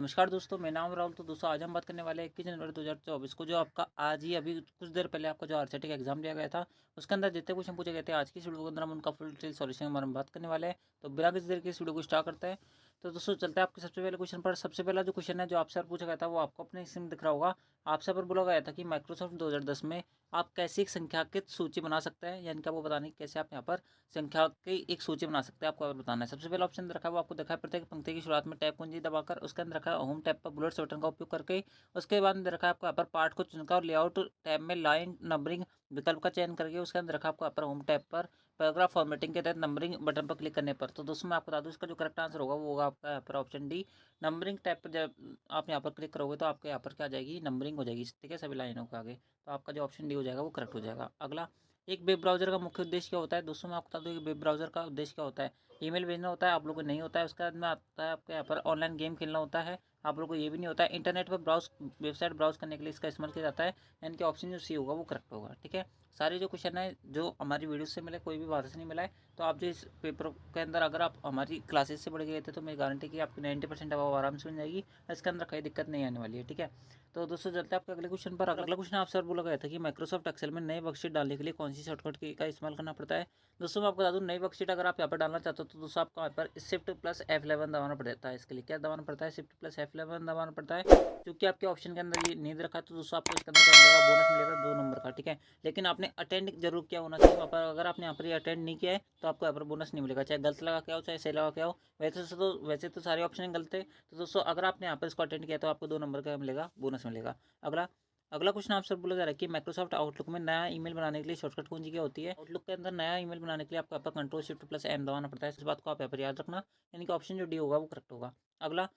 नमस्कार दोस्तों, मैं नाम राहुल। तो दोस्तों आज हम बात करने वाले हैं 21 जनवरी 2024 को, जो आपका आज ही अभी कुछ देर पहले आपका जो आरसीटी का एग्जाम लिया गया था, उसके अंदर जितने क्वेश्चन पूछे गए थे आज की इस वीडियो के अंदर हम उनका फुल डिटेल सॉल्यूशन के बारे में बात करने वाले हैं। तो बिना किसी देर के इस वीडियो को स्टार्ट करते हैं। तो दोस्तों चलते हैं आपके सबसे पहले क्वेश्चन पर। सबसे पहला जो क्वेश्चन है जो आपसे पूछा गया था वो आपको अपने स्क्रीन में दिख रहा होगा। आपसे पर बोला गया था कि माइक्रोसॉफ्ट 2010 में आप कैसी एक संख्याकित सूची बना सकते हैं, यानी कि आपको बताना है कैसे आप यहाँ पर संख्या की एक सूची बना सकते हैं। आपको बताना है। सबसे पहला ऑप्शन रखा है वो आपको देखा है प्रत्येक पंक्ति की शुरुआत में टैब कुंजी दबाकर, उसके अंदर रखा है होम टैब पर बुलेट्स बटन का उपयोग करके। उसके बाद रखा है आपको यहाँ पर पार्ट को चुनकर और लेआउट टैब में लाइन नंबरिंग विकल्प का चयन करके, उसके अंदर रखा आपको यहाँ पर होम टैब पर पैराग्राफ फॉर्मेटिंग के तहत नंबरिंग बटन पर क्लिक करने पर। तो दोस्तों मैं आपको बता दूं इसका जो करेक्ट आंसर होगा वो होगा आपका यहाँ पर ऑप्शन डी। नंबरिंग टैब पर जब आप यहाँ पर क्लिक करोगे तो आपके यहाँ पर क्या आ जाएगी, नंबरिंग हो जाएगी, ठीक है, सभी लाइनों के आगे। तो आपका जो ऑप्शन डी हो जाएगा वो करेक्ट हो जाएगा। अगला, एक वेब ब्राउजर का मुख्य उद्देश्य क्या होता है। दोस्तों मैं आपको बता दूं कि वेब ब्राउजर का उद्देश्य क्या होता है। ईमेल भेजना होता है, आप लोगों को नहीं होता है। उसके बाद में आता है आपके यहाँ पर ऑनलाइन गेम खेलना होता है, आप लोगों को ये भी नहीं होता है। इंटरनेट पर वेबसाइट ब्राउज करने के लिए इसका इस्तेमाल किया जाता है। यानी कि ऑप्शन जो सी होगा वो करेक्ट होगा, ठीक है। सारे जो क्वेश्चन है जो हमारी वीडियो से मिले, कोई भी बात से नहीं मिला है। तो आप जो इस पेपर के अंदर अगर आप हमारी क्लासेस से पढ़ गए थे तो मेरी गारंटी कि आपकी 90% अब आराम से बन जाएगी। इसके अंदर कोई दिक्कत नहीं आने वाली है, ठीक है। तो दोस्तों चलते हैं आपके अगले क्वेश्चन पर। अगला क्वेश्चन आपसे बोला गया था कि माइक्रोसॉफ्ट एक्सेल में नए वर्कशीट डालने के लिए कौन सी शॉर्टकट की का इस्तेमाल करना पड़ता है। दोस्तों मैं आपको बता दूं, नई वर्कशीट अगर आप यहाँ पर डालना चाहते हो तो दोस्तों आपको यहाँ पर शिफ्ट प्लस F11 दबाना पड़ता है। इसके लिए क्या दबाना पड़ता है, शिफ्ट प्लस F11 दबाना पड़ता है। क्योंकि आपके ऑप्शन के अंदर ये नहीं रखा है तो दोस्तों आपको इसके अंदर क्या मिलेगा, बोनस मिलेगा 2 नंबर का, ठीक है। लेकिन आपने अटेंड जरूर किया होना चाहिए वहाँ पर। अगर आपने यहाँ पर ये अटेंड नहीं किया है तो आपको यहाँ पर बोनस नहीं मिलेगा, चाहे गलत लगा क्या हो चाहे सही लगा क्या हो। वैसे तो सारे ऑप्शन गलत है। तो दोस्तों अगर आपने यहाँ पर इसको अटेंड किया तो आपको 2 नंबर का मिलेगा, बोनस मिलेगा। अगला अगला क्वेश्चन आपसे बोला जा रहा है कि माइक्रोसॉफ्ट आउटलुक में नया ईमेल बनाने के लिए शॉर्टकट कुंजी क्या होती है। आउटलुक के अंदर नया ईमेल बनाने के लिए आपको यहाँ पर कंट्रोल शिफ्ट प्लस एम दबाना पड़ता है। इस बात को आप यहाँ पर याद रखना, यानी कि ऑप्शन जो डी होगा वो करेक्ट होगा। अगला,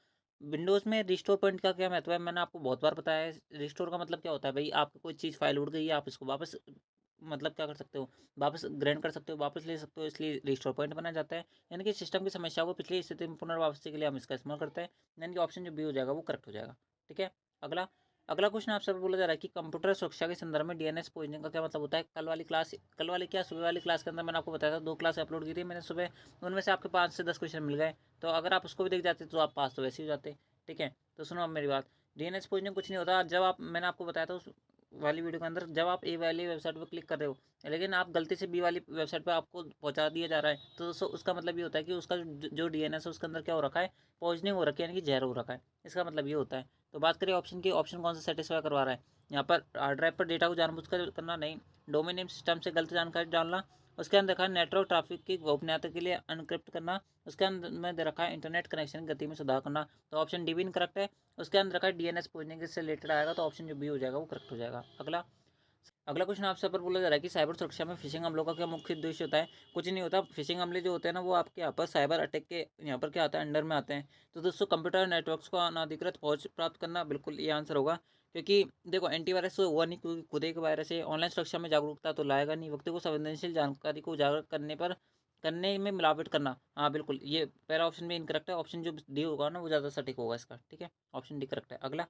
विंडोज़ में रिस्टोर पॉइंट का क्या महत्व है। मैंने आपको बहुत बार बताया है। रिस्टोर का मतलब क्या होता है भाई, आपको कोई चीज़ फाइल उड़ गई है, आप इसको वापस मतलब क्या कर सकते हो, वापस ग्रैंड कर सकते हो, वापस ले सकते हो, इसलिए रिस्टोर पॉइंट बनाया जाता है। यानी कि सिस्टम की समस्या को पिछली स्थिति में पुनर्वापसी के लिए हम इसका इस्तेमाल करते हैं। यानी कि ऑप्शन जो बी हो जाएगा वो करेक्ट हो जाएगा, ठीक है। अगला अगला क्वेश्चन आपसे बोला जा रहा है कि कंप्यूटर सुरक्षा के संदर्भ में डीएनएस पोइजनिंग का क्या मतलब होता है। कल वाली क्या सुबह वाली क्लास के अंदर मैंने आपको बताया था, 2 क्लास अपलोड की थी मैंने सुबह। उनमें से आपके 5 से 10 क्वेश्चन मिल गए। तो अगर आप उसको भी देख जाते तो आप पास तो वैसे ही हो जाते, ठीक है। तो सुनो अब मेरी बात, डीएनएस पोइजनिंग कुछ नहीं होता। जब आप, मैंने आपको बताया था उस वाली वीडियो के अंदर, जब आप ए वाली वेबसाइट पर क्लिक कर रहे हो लेकिन आप गलती से बी वाली वेबसाइट पर आपको पहुंचा दिया जा रहा है, तो दोस्तों उसका मतलब ये होता है कि उसका जो डीएनएस है उसके अंदर क्या हो रखा है, पॉइजनिंग हो रखी है, यानी कि जहर हो रखा है। इसका मतलब ये होता है। तो बात करें ऑप्शन की, ऑप्शन कौन सा सेटिस्फाई करवा रहा है यहाँ पर। हार्ड ड्राइव पर डेटा को जानबूझकर करना नहीं, डोमेन नेम सिस्टम से गलत जानकारी डालना, उसके अंदर देखा है नेटवर्क ट्रैफिक की गोपनीयता के लिए अनक्रिप्ट करना, उसके अंदर में दे रखा है इंटरनेट कनेक्शन गति में सुधार करना। तो ऑप्शन डी भी इनकरेक्ट है। उसके अंदर रखा है डीएनएस पॉइजनिंग से रिलेटेड आएगा, तो ऑप्शन जो बी हो जाएगा वो करेक्ट हो जाएगा। अगला अगला क्वेश्चन आपसे पर बोला जा रहा है कि साइबर सुरक्षा में फिशिंग हमलों का क्या मुख्य उद्देश्य होता है। कुछ नहीं होता। फिशिंग हमले जो होते हैं ना वो आपके यहाँ पर साइबर अटैक के यहाँ पर क्या आता है, अंडर में आते हैं। तो दोस्तों कंप्यूटर नेटवर्क्स को अनाधिकृत पहुंच प्राप्त करना, बिल्कुल ये आंसर होगा। क्योंकि देखो एंटीवायरस तो हुआ नहीं, क्योंकि खुद एक वायरस है। ऑनलाइन सुरक्षा में जागरूकता तो लाएगा नहीं। व्यक्ति को संवेदनशील जानकारी को उजागर करने में मिलावट करना, हाँ बिल्कुल, ये पहला ऑप्शन भी इनकरेक्ट है। ऑप्शन जो डी होगा ना वो ज़्यादा सटीक होगा इसका, ठीक है। ऑप्शन डी करेक्ट है। अगला,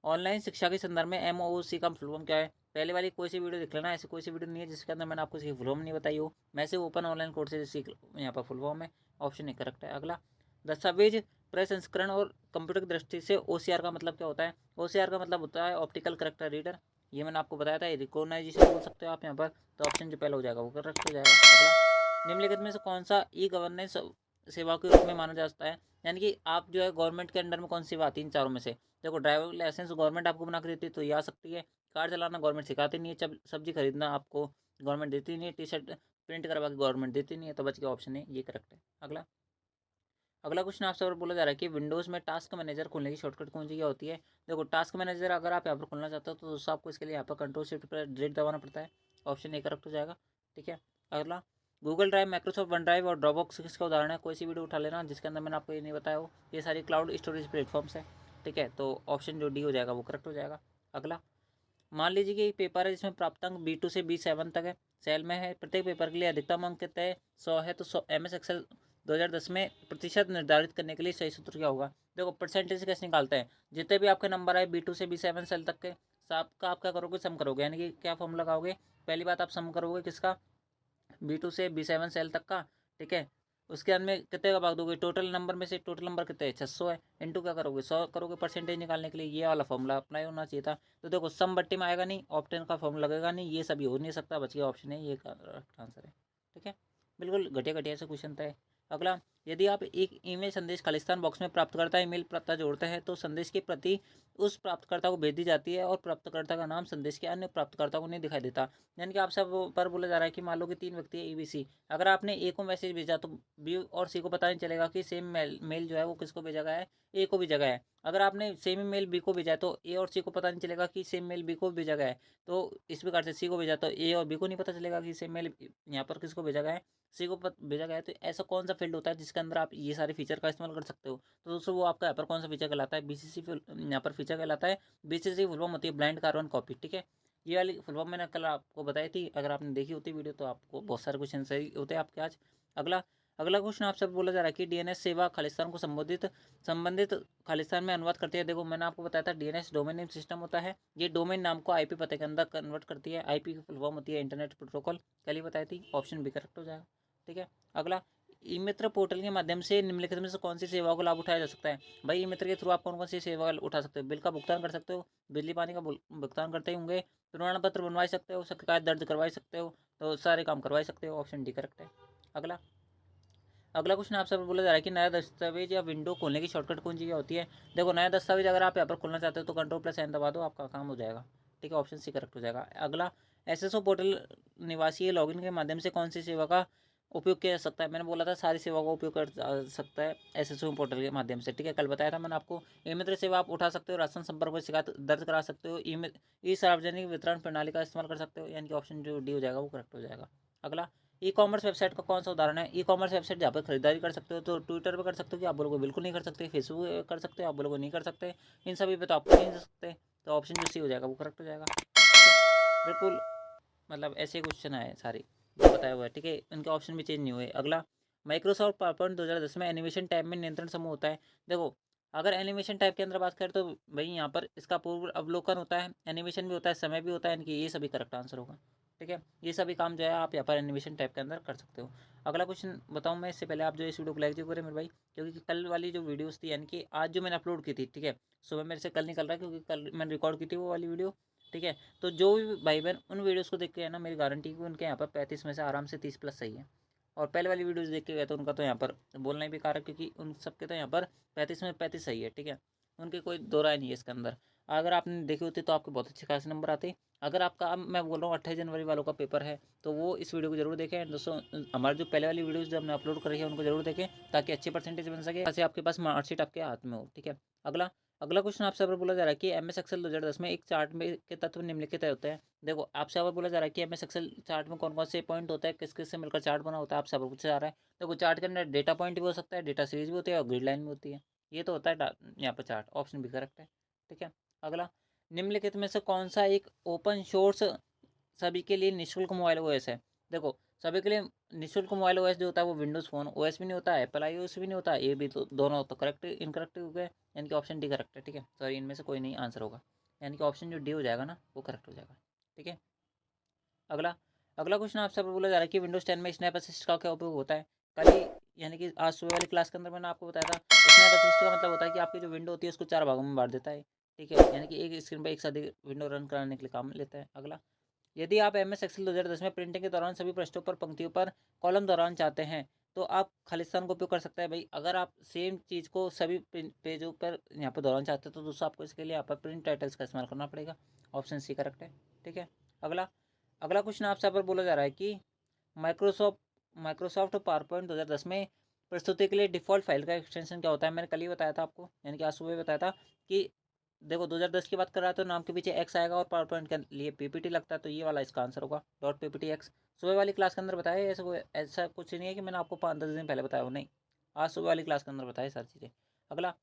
ऑनलाइन शिक्षा के संदर्भ में एमओओसी का फुल फॉर्म क्या है। पहले वाली कोई सी वीडियो देख लेना, ऐसी कोई सी वीडियो नहीं है जिसके अंदर मैंने आपको इसकी फुल फॉर्म नहीं बताई हो। मैं से ओपन ऑनलाइन कोर्स से सीख, यहाँ पर फुल फॉर्म है। ऑप्शन ए करेक्ट है। अगला, दस्तावेज प्रसंस्करण और कंप्यूटर की दृष्टि से ओसीआर का मतलब क्या होता है। ओसीआर का मतलब होता है ऑप्टिकल करेक्टर रीडर। ये मैंने आपको बताया था, रिकॉग्नाइजेशन बोल सकते हो आप यहाँ पर। तो ऑप्शन जो पहला हो जाएगा वो करेक्ट हो जाएगा। अगला, निम्नलिखित में से कौन सा ई गवर्नेंस सेवा के रूप में माना जाता है। यानी कि आप जो है गवर्नमेंट के अंडर में कौन सी सेवा आती है इन चारों में से। देखो, ड्राइविंग लाइसेंस गवर्नमेंट आपको बना के देती है तो ये आ सकती है। कार चलाना गवर्नमेंट सिखाती नहीं है। सब्जी खरीदना आपको गवर्नमेंट देती नहीं है। टी शर्ट प्रिंट करवा के गवर्नमेंट देती नहीं है। तो बच गया ऑप्शन है, ये करेक्ट है। अगला अगला क्वेश्चन आपसे और बोला जा रहा है कि विंडोज़ में टास्क मैनेजर खोलने की शॉर्टकट कौन सी क्या होती है। देखो, टास्क मैनेजर अगर आप यहाँ पर खोलना चाहते हो तो दोस्तों आपको इसके लिए यहाँ पर कंट्रोल शिफ्ट पर डिलीट दबाना पड़ता है। ऑप्शन ए करेक्ट हो जाएगा, ठीक है। अगला, Google drive, Microsoft one drive और ड्रॉपबॉक्स किसका उदाहरण है। कोई सी वीडियो उठा लेना जिसके अंदर मैंने आपको ये नहीं बताया हो। ये सारी क्लाउड स्टोरेज प्लेटफॉर्म्स है, ठीक है। तो ऑप्शन जो डी हो जाएगा वो करेक्ट हो जाएगा। अगला, मान लीजिए कि एक पेपर है जिसमें प्राप्तांक B2 से B7 तक है, सेल में है। प्रत्येक पेपर के लिए अधिकतम अंक कितने 100 है। तो 100 MS एक्सेल 2010 में प्रतिशत निर्धारित करने के लिए सही सूत्र क्या होगा। देखो, परसेंटेज कैसे निकालते हैं। जितने भी आपके नंबर आए B2 से B7 सेल तक के, सबका आप क्या करोगे, सम करोगे। यानी कि क्या फॉर्म लगाओगे, पहली बात आप सम करोगे किसका, B2 से B7 सेल तक का, ठीक है। उसके अंदर में कितने का भाग दोगे, टोटल नंबर में से टोटल नंबर कितने है, 600 है, इंटू क्या करोगे 100 करोगे परसेंटेज निकालने के लिए, ये वाला फॉर्मूला अप्लाई होना चाहिए था। तो देखो सम बट्टी में आएगा नहीं, ऑप्टेन का फॉर्मूला लगेगा नहीं, ये सभी हो नहीं सकता, बच गया ऑप्शन है, ये आंसर है। ठीक है, बिल्कुल घटिया घटिया से क्वेश्चन था। अगला, यदि आप एक ईमेल संदेश खालिस्तान बॉक्स में प्राप्तकर्ता ईमेल पता जोड़ते हैं तो संदेश की प्रति उस प्राप्तकर्ता को भेज दी जाती है और प्राप्तकर्ता का नाम संदेश के अन्य प्राप्तकर्ता को नहीं दिखाई देता। यानी कि आप सब पर बोला जा रहा है कि मान लो कि 3 व्यक्ति है ABC, अगर आपने ए को मैसेज भेजा तो बी और सी को पता नहीं चलेगा कि सेम मेल जो है वो किसको भेजा गया है, ए को भेजा गया है। अगर आपने सेम मेल बी को भेजा है तो ए और सी को पता नहीं चलेगा कि सेम मेल बी को भेजा गया है। तो इस प्रकार से सी को भेजा तो ए और बी को नहीं पता चलेगा कि सेम मेल यहाँ पर किसको भेजा गया है, सी को भेजा गया है। तो ऐसा कौन सा फील्ड होता है जिसके अंदर आप ये सारे फीचर का इस्तेमाल कर सकते हो, तो दोस्तों वो आपका यहाँ पर कौन सा फीचर कहलाता है, BCC यहाँ पर फीचर कहलाता है। BCC फुल फॉर्म होती है ब्लाइंड कार्बन कॉपी। ठीक है, ये वाली फुल फॉर्म मैंने कल आपको बताई थी, अगर आपने देखी होती वीडियो तो आपको बहुत सारे क्वेश्चन सही होते हैं आपके आज। अगला अगला क्वेश्चन आपसे बोला जा रहा है कि DNS सेवा खालिस्तान को संबंधित खालिस्तान में अनुवाद करती है। देखो मैंने आपको बताया था DNS डोमेन नेम सिस्टम होता है, ये डोमेन नाम को IP पते के अंदर कन्वर्ट करती है। IP की फुल फॉर्म होती है इंटरनेट प्रोटोकॉल, कल ही बताई थी, ऑप्शन भी करेक्ट हो जाएगा। ठीक है, अगला, ई मित्र पोर्टल के माध्यम से निम्नलिखित में से कौन सी सेवा को लाभ उठाया जा सकता है। भाई ई मित्र के थ्रू आप कौन कौन सी सेवा उठा सकते हो, बिल का भुगतान कर सकते हो, बिजली पानी का भुगतान करते होंगे, प्रमाण पत्र बनवा सकते हो, शिकायत दर्ज करवा सकते हो, तो सारे काम करवा सकते हो, ऑप्शन डी करेक्ट है। अगला अगला क्वेश्चन आपसे बोला जा रहा है कि नया दस्तावेज या विंडो खोलने की शॉर्टकट कौन सी होती है। देखो नया दस्तावेज अगर आप यहाँ पर खोलना चाहते हो तो Ctrl+N दबा दो, आपका काम हो जाएगा। ठीक है, ऑप्शन सी करेक्ट हो जाएगा। अगला, SSO पोर्टल निवासी लॉगिन के माध्यम से कौन सी सेवा का उपयोग किया जा सकता है। मैंने बोला था सारी सेवा का उपयोग कर सकता है SSO पोर्टल के माध्यम से। ठीक है, कल बताया था मैंने आपको। ई मित्र सेवा आप उठा सकते हो, राशन संपर्क पर शिकायत दर्ज करा सकते हो, ई सार्वजनिक वितरण प्रणाली का इस्तेमाल कर सकते हो, यानी कि ऑप्शन जो डी हो जाएगा वो करेक्ट हो जाएगा। अगला, ई कॉमर्स वेबसाइट का कौन सा उदाहरण है। ई कॉमर्स वेबसाइट जहाँ पर खरीदारी कर सकते हो, तो ट्विटर पर कर सकते हो कि आप बोलोगे बिल्कुल नहीं कर सकते, फेसबुक कर सकते हो आप बोलोगे नहीं कर सकते, इन सभी पे तो आप नहीं कर सकते, तो ऑप्शन जो सी हो जाएगा वो करेक्ट हो जाएगा। बिल्कुल, मतलब ऐसे क्वेश्चन आए सारे जो बताया हुआ है। ठीक है, इनके ऑप्शन भी चेंज नहीं हुए। अगला, माइक्रोसॉफ्ट पावरपॉइंट 2010 में एनिमेशन टैब में नियंत्रण समूह होता है। देखो अगर एनिमेशन टैब के अंदर बात करें तो भाई यहाँ पर इसका पूर्व अवलोकन होता है, एनिमेशन भी होता है, समय भी होता है, इनकी ये सभी करेक्ट आंसर होगा। ठीक है, ये सभी काम जो है आप यहाँ पर एनिमेशन टैब के अंदर कर सकते हो। अगला क्वेश्चन बताऊँ मैं इससे पहले आप जो इस वीडियो को लाइक जो करें मेरे भाई, क्योंकि कल वाली जो वीडियोस थी यानी कि आज जो मैंने अपलोड की थी, ठीक है, सुबह मेरे से कल निकल रहा है क्योंकि कल मैंने रिकॉर्ड की थी वो वाली वीडियो। ठीक है, तो जो भी भाई बहन उन वीडियोस को देख के है ना, मेरी गारंटी कि उनके यहाँ पर 35 में से आराम से 30+ सही है। और पहले वाली वीडियोस देख के गए तो उनका तो यहाँ पर बोलना ही बेकार है, क्योंकि उन सबके तो यहाँ पर 35 में 35 सही है। ठीक है, उनके कोई दो राय नहीं है इसके अंदर। अगर आपने देखी होती तो आपके बहुत अच्छे खासे नंबर आते। अगर आपका, अब मैं बोल रहा हूँ 28 जनवरी वालों का पेपर है, तो वो इस वीडियो को जरूर देखें दोस्तों। हमारी जो पहले वाली वीडियोस जो हमने अपलोड करी है उनको जरूर देखें, ताकि अच्छे परसेंटेज बन सके, ऐसे आपके पास मार्कशीट आपके हाथ में हो। ठीक है, अगला अगला क्वेश्चन आपसे अगर बोला जा रहा है कि MS एक्सेल 2010 में एक चार्ट में के तत्व निम्नलिखित होते हैं। देखो आपसे अगर बोला जा रहा है कि MS एक्सेल चार्ट में कौन कौन से पॉइंट होता है, किस किस से मिलकर चार्ट बना होता है, आपसे पूछा जा रहा है। देखो चार्ट के अंदर डेटा पॉइंट भी हो सकता है, डेटा सीरीज भी होती है और ग्रिड लाइन भी होती है, ये तो होता है यहाँ पर चार्ट, ऑप्शन भी करेक्ट है। ठीक है, अगला, निम्नलिखित में से कौन सा एक ओपन सोर्स सभी के लिए निःशुल्क मोबाइल OS है। देखो सभी के लिए निःशुल्क मोबाइल OS जो होता है वो विंडोज़ फ़ोन OS भी नहीं होता है, एप्पल iOS भी नहीं होता, ये भी तो दोनों तो करेक्ट इनकरेक्ट हो गए, यानी कि ऑप्शन डी करेक्ट है। ठीक है, सॉरी इनमें से कोई नहीं आंसर होगा, यानी कि ऑप्शन जो डी हो जाएगा ना वो करेक्ट हो जाएगा। ठीक है, अगला अगला क्वेश्चन आपसे बोला जा रहा है कि विंडोज़ 10 में स्नैप असिस्ट का क्या उपयोग होता है। कल ही यानी कि आज सुबह वाली क्लास के अंदर मैंने आपको बताया था, स्नैप असिस्ट का मतलब होता है कि आपकी जो विंडो होती है उसको 4 भागों में बांट देता है। ठीक है, यानी कि एक स्क्रीन पर एक साथ विंडो रन कराने के लिए काम लेता है। अगला, यदि आप MS एक्सेल 2010 में प्रिंटिंग के दौरान सभी पृष्ठों पर, पंक्तियों पर, कॉलम दौरान चाहते हैं तो आप खालिस्तान का उपयोग कर सकते हैं। भाई अगर आप सेम चीज़ को सभी पेजों पर यहाँ पर दौरान चाहते हैं तो दोस्तों आपको इसके लिए यहाँ पर प्रिंट टाइटल्स का इस्तेमाल करना पड़ेगा, ऑप्शन सी करेक्ट है। ठीक है, अगला अगला क्वेश्चन आपसे यहाँ पर बोला जा रहा है कि माइक्रोसॉफ्ट माइक्रोसॉफ्ट पावरपॉइंट 2010 में प्रस्तुति के लिए डिफ़ॉल्ट फाइल का एक्सटेंशन क्या होता है। मैंने कल ही बताया था आपको, यानी कि आज सुबह बताया था कि देखो 2010 की बात कर रहा है तो नाम के पीछे एक्स आएगा और पावर पॉइंट के लिए PPT लगता है, तो ये वाला इसका आंसर होगा .PPT x। सुबह वाली क्लास के अंदर बताया, ऐसा कुछ नहीं है कि मैंने आपको 5-10 दिन पहले बताया हो, नहीं, आज सुबह वाली क्लास के अंदर बताया सारी चीज़ें। अगला,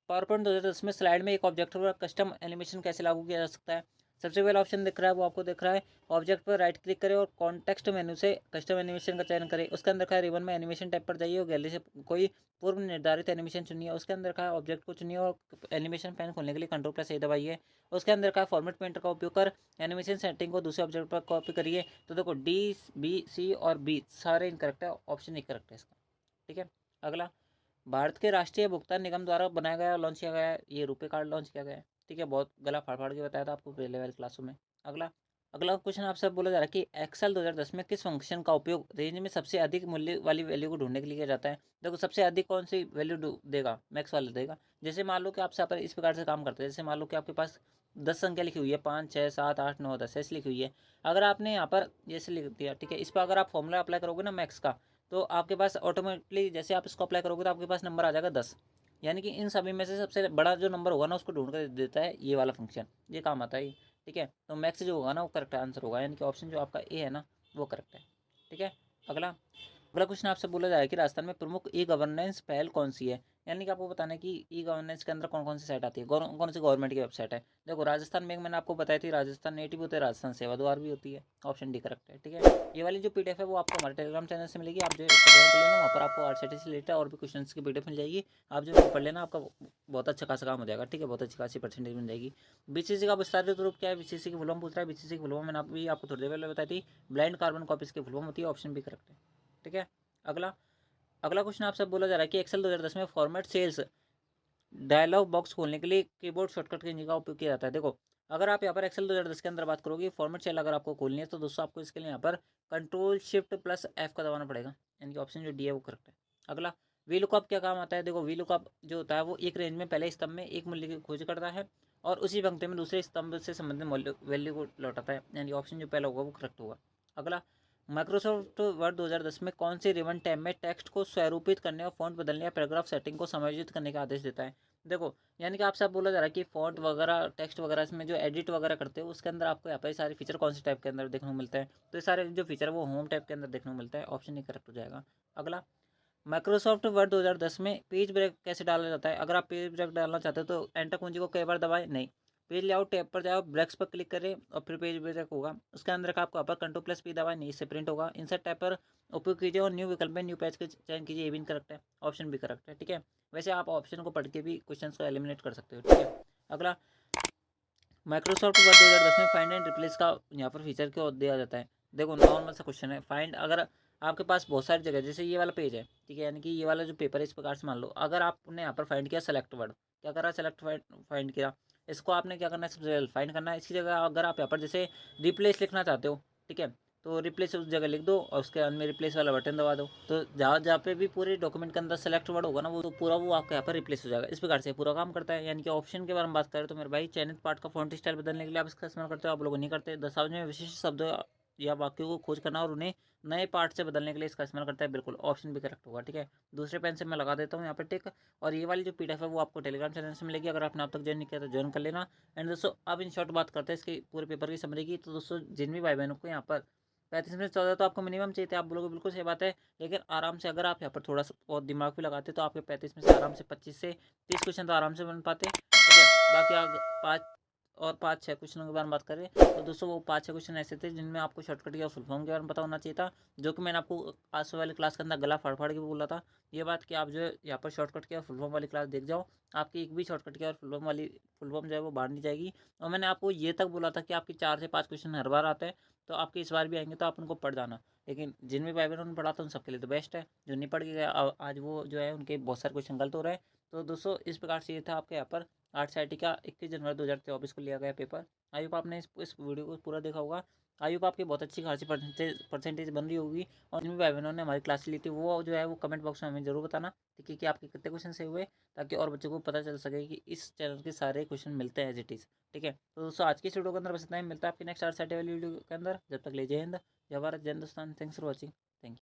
पावर पॉइंट 2010 में स्लाइड में एक ऑब्जेक्ट पर कस्टम एनिमेशन कैसे लागू किया जा सकता है। सबसे पहला ऑप्शन दिख रहा है वो आपको दिख रहा है, ऑब्जेक्ट पर राइट क्लिक करें और कॉन्टेक्स्ट मेनू से कस्टम एनिमेशन का चयन करें। उसके अंदर का रिबन में एनिमेशन टैब पर जाइए और गैलरी से कोई पूर्व निर्धारित एनिमेशन चुनिए। उसके अंदर का ऑब्जेक्ट को चुनिए और एनिमेशन पैन खोलने के लिए Ctrl+A दबाइए। उसके अंदर का फॉर्मेट पेंटर का उपयोग कर एनिमेशन सेटिंग को दूसरे ऑब्जेक्ट पर कॉपी करिए। तो देखो D B C और B सारे इनकरेक्ट है, ऑप्शन इनकरेक्ट है इसका। ठीक है। अगला, भारत के राष्ट्रीय भुगतान निगम द्वारा बनाया गया लॉन्च किया गया है, ये रुपए कार्ड लॉन्च किया गया है। ठीक है, बहुत गला फाड़ फाड़ के बताया था आपको पहले वाली क्लासों में। अगला, अगला क्वेश्चन आपसे बोला जा रहा है कि एक्सेल 2010 में किस फंक्शन का उपयोग रेंज में सबसे अधिक मूल्य वाली वैल्यू को ढूंढने के लिए किया जाता है। देखो, सबसे अधिक कौन सी वैल्यू देगा, मैक्स वाला देगा। जैसे मान लो कि आपसे यहाँ पर इस प्रकार से काम करते हैं, जैसे मान लो कि आपके पास 10 संख्या लिखी हुई है, 5 6 7 8 9 10 ऐसे लिखी हुई है। अगर आपने यहाँ पर जैसे लिख दिया, ठीक है, इस पर अगर आप फॉर्मूला अप्लाई करोगे ना मैक्स का, तो आपके पास ऑटोमेटिकली जैसे आप इसको अप्लाई करोगे तो आपके पास नंबर आ जाएगा 10। यानी कि इन सभी में से सबसे बड़ा जो नंबर होगा ना उसको ढूंढ कर देता है ये वाला फंक्शन, ये काम आता है। ठीक है, तो मैक्स जो होगा ना वो करेक्ट आंसर होगा, यानी कि ऑप्शन जो आपका ए है ना वो करेक्ट है। ठीक है। अगला, अगला क्वेश्चन आपसे बोला जा रहा है कि राजस्थान में प्रमुख ई गवर्नेंस पहल कौन सी है। यानी कि आपको बताना है कि ई गवर्नेंस के अंदर कौन कौन सी साइट आती है, कौन सी गवर्नमेंट की वेबसाइट है। देखो, राजस्थान में मैंने आपको बताई थी, राजस्थान नेटिव होते हैं, राजस्थान सेवा द्वार भी होती है। ऑप्शन डी करेक्ट है। ठीक है, ये वाली जो पीडीएफ है वो आपको हमारे टेलीग्राम चैनल से मिलेगी, आप जो इसको ज्वाइन कर लेना, वहाँ पर आपको आरसीटी से रिलेटेड और भी क्वेश्चन की पीडीएफ मिल जाएगी। आप जो पढ़ लेना, आपका बहुत अच्छा खासा काम हो जाएगा। ठीक है, बहुत अच्छी खासी परसेंटेज मिल जाएगी। बीसीसी का विस्तारित रूप क्या है, बीसीसी की फुल फॉर्म पूछ रहा है। बीसीसी की फुल फॉर्म मैंने अभी आपको थोड़ी देर पहले बताई थी, ब्लाइंड कार्बन कॉपीज की फुल फॉर्म होती है। ऑप्शन बी करेक्ट है। ठीक है। अगला, अगला क्वेश्चन आपसे बोला जा रहा है कि एक्सेल 2010 में फॉर्मेट सेल्स डायलॉग बॉक्स खोलने के लिए कीबोर्ड शॉर्टकट की का उपयोग किया जाता है। देखो, अगर आप यहाँ पर एक्सेल 2010 के अंदर बात करोगे, फॉर्मेट सेल अगर आपको खोलनी है तो दोस्तों आपको इसके लिए यहाँ पर कंट्रोल शिफ्ट प्लस एफ का दबाना पड़ेगा, यानी कि ऑप्शन जो डी है वो करेक्ट है। अगला, वी लुकअप क्या काम आता है। देखो, वी लुकअप जो होता है वो एक रेंज में पहले स्तंभ में एक मूल्य की खोज करता है और उसी पंक्ति में दूसरे स्तंभ से संबंधित वैल्यू को लौटाता है, यानी ऑप्शन जो पहला होगा वो करेक्ट होगा। अगला, माइक्रोसॉफ्ट वर्ड 2010 में कौन सी रिबन टैब में टेक्स्ट को स्वरूपित करने और फॉन्ट बदलने या पैराग्राफ सेटिंग को समायोजित करने का आदेश देता है। देखो, यानी कि आपसे बोला जा रहा है कि फॉन्ट वगैरह टेक्स्ट वगैरह इसमें जो एडिट वगैरह करते हो उसके अंदर आपको यहाँ पर सारे फीचर कौन से टाइप के अंदर देखने को मिलता है, तो ये सारे जो फीचर है वो होम टाइप के अंदर देखने को मिलता है। ऑप्शन ही करेक्ट हो जाएगा। अगला, माइक्रोसॉफ्ट वर्ड 2010 में पेज ब्रेक कैसे डाला जाता है। अगर आप पेज ब्रेक डालना चाहते हो तो एंटर कुंजी को कई बार दबाएं, नहीं, पेज लेआउट टैब पर जाओ, ब्रेक्स पर क्लिक करें और फिर पेज ब्रेक होगा। उसके अंदर का आपको अपर कंट्रोल प्लस पी दबाएं, नहीं, इससे प्रिंट होगा। इंसर्ट टैब पर उपयोग कीजिए और न्यू विकल्प में न्यू पेज का चयन कीजिए, ये भी करेक्ट है। ऑप्शन भी करेक्ट है। ठीक है, वैसे आप ऑप्शन को पढ़ के भी क्वेश्चन को एलिमिनेट कर सकते हो। ठीक है। अगला, माइक्रोसॉफ्ट वर्ड 2010 में फाइंड एंड रिप्लेस का यहाँ पर फीचर क्यों दिया जाता है। देखो, नॉर्मल सा क्वेश्चन है। फाइंड, अगर आपके पास बहुत सारी जगह, जैसे ये वाला पेज है, ठीक है, यानी कि ये वाला जो पेपर है, इस प्रकार से मान लो अगर आपने यहाँ पर फाइंड किया सेलेक्ट वर्ड, क्या करा, सेलेक्ट फाइंड किया, इसको आपने क्या करना है, सबसे पहले फाइंड करना है। इसकी जगह अगर आप यहाँ पर जैसे रिप्लेस लिखना चाहते हो, ठीक है, तो रिप्लेस उस जगह लिख दो और उसके अंदर रिप्लेस वाला बटन दबा दो, तो जहाँ जहाँ पे भी पूरे डॉक्यूमेंट के अंदर सेलेक्ट वर्ड होगा ना वो तो पूरा वो आपके यहाँ पर रिप्लेस हो जाएगा। इस प्रकार से पूरा काम करता है। यानी कि ऑप्शन के बारे में बात करें तो मेरे भाई, चयनित पार्ट का फॉन्ट स्टाइल बदलने के लिए आप इसका इस्तेमाल करते हो, आप लोग नहीं करते। दस्तावेज में विशिष्ट शब्दों या वाक्यों को खोज करना और उन्हें नए पार्ट से बदलने के लिए इसका इस्तेमाल करता है। बिल्कुल ऑप्शन भी करेक्ट होगा। ठीक है, दूसरे पेन से मैं लगा देता हूँ यहाँ पर टिक। और ये वाली जो पीडीएफ है वो आपको टेलीग्राम चैनल से मिलेगी, अगर आपने अब तक ज्वाइन नहीं किया तो ज्वाइन कर लेना। एंड दोस्तों, अब इन शॉर्ट बात करते हैं इसके पूरे पेपर की समरी की। तो दोस्तों, जिन भी भाई बहनों को यहाँ पर 35 में 14 तो आपको मिनिमम चाहिए थे, आप बोलोगे बिल्कुल सही बात है, लेकिन आराम से अगर आप यहाँ पर थोड़ा सा और दिमाग भी लगाते तो आपके 35 में से आराम से 25 से 30 क्वेश्चन तो आराम से बन पाते। ठीक है, बाकी पाँच और 5-6 क्वेश्चनों के बारे में बात करें तो दोस्तों वो 5-6 क्वेश्चन ऐसे थे जिनमें आपको शॉर्टकट या फुल फॉर्म के बारे में पता होना चाहिए था, जो कि मैंने आपको आज सुबह वाली क्लास के अंदर गला फाड़ फाड़ के बोला था। ये बात कि आप जो है यहाँ पर शॉर्टकट की और फुल फॉर्म वाली क्लास देख जाओ, आपकी एक भी शॉर्टकट की और फुल फॉर्म जो है वो बाहर नहीं जाएगी। और मैंने आपको ये तक बोला था कि आपके 4 से 5 क्वेश्चन हर बार आते हैं, तो आपके इस बार भी आएंगे तो आप उनको पढ़ जाना। लेकिन जिन भी भाई बहनों ने पढ़ा था उन सबके लिए तो बेस्ट है, जो नहीं पढ़ के गया आज वो जो है उनके बहुत सारे क्वेश्चन गलत हो रहे हैं। तो दोस्तों, इस प्रकार से ये था आपके यहाँ पर आर्ट्स आई टी का 21 जनवरी 2024 को लिया गया पेपर। आई होप आपने इस वीडियो को पूरा देखा होगा। आई होप आपकी बहुत अच्छी खासी परसेंटेज बन रही होगी। और जिन भी भाई बहनों ने हमारी क्लास ली थी वो जो है वो कमेंट बॉक्स में हमें जरूर बताना, ठीक है, कि आपके कितने क्वेश्चन सही हुए, ताकि और बच्चों को पता चल सके कि इस चैनल के सारे क्वेश्चन मिलते हैं एज इट इज़। ठीक है, तो दोस्तों आज की इस वीडियो के अंदर बस इतना ही, मिलता है आपकी नेक्स्ट आर्ट्स आई टी वाली वीडियो के अंदर। जब तक ले जय हिंद, जय भारत, जय Hindustan. Thanks for watching. Thank you.